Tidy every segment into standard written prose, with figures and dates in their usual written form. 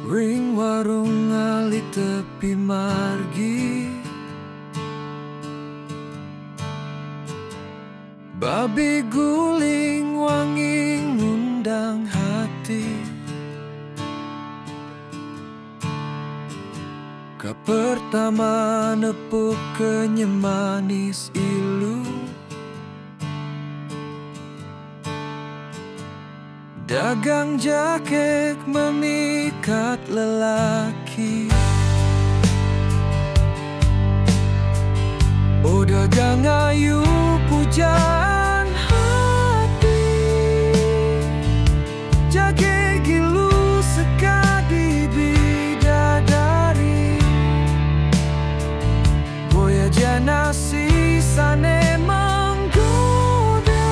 Ring warung ngali tepi margi, babi guling wangi ngundang hati. Ka pertama nepuk kenyemanis ilu, dagang jakek memikat lelaki. Oh dagang ayu pujaan hati, jakek gilu sekadi bidadari. Boya janasi sane menggoda,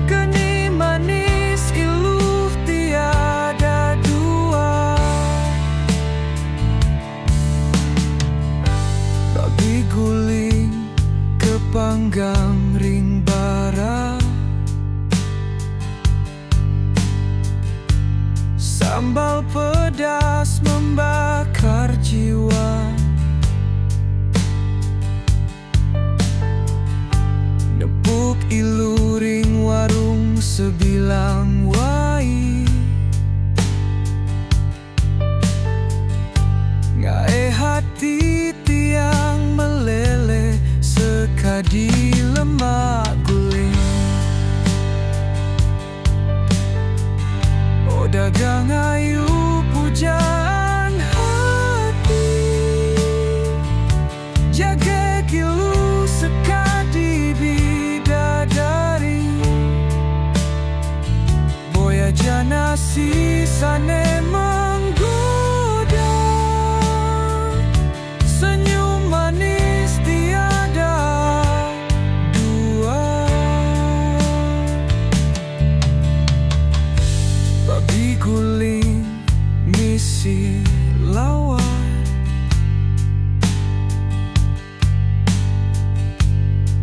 keni manis iluh tiada dua. Babi guling kepanggang ring bara, sambal pedas membakar jiwa. Nepuk ilu ring warung sebilang wai, ngae hati tiang meleleh sekadi lemak guling. Oh dagang ayu pujaan hati, jaga gilu sekadi bidadari. Boya janasi sane menggoda, senyum manis tiada dua. Babi guling misi lawan,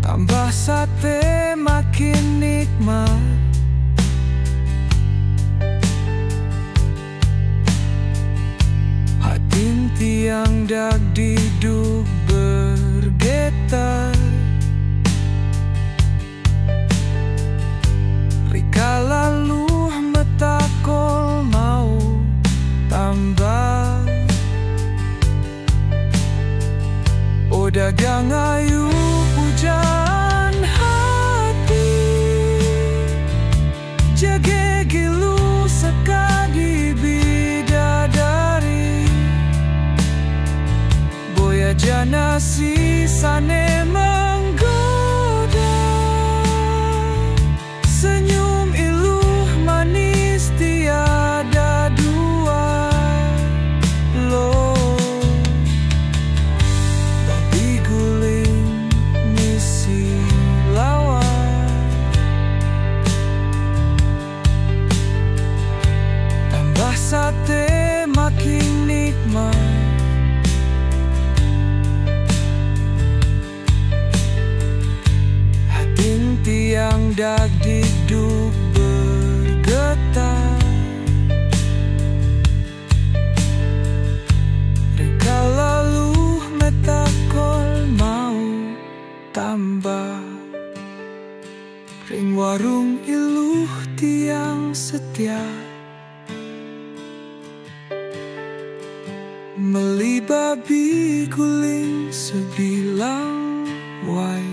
tambah sate makin nikmat. Hatin tiang dak diduk bergetar, rika lalu metakol mau tambah. Oh dagang ayu pujaan hati, jaga gilu sekadi bidadari. Boya janasi sane menggoda, senyum iluh manis tiada dua. Loh, babi guling misi lawan, tambah sate makin nikmat. Hatin tiang dak diduk bergetar, reka lalu metakol mau tambah. Ring warung iluh tiang setia, meli babi guling sebilang wai.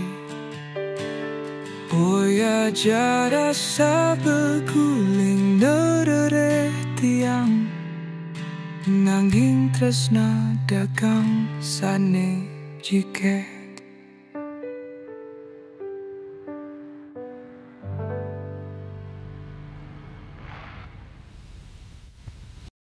Boya jarasa beguling nerere tiang, nanging tresna dagang sane jike.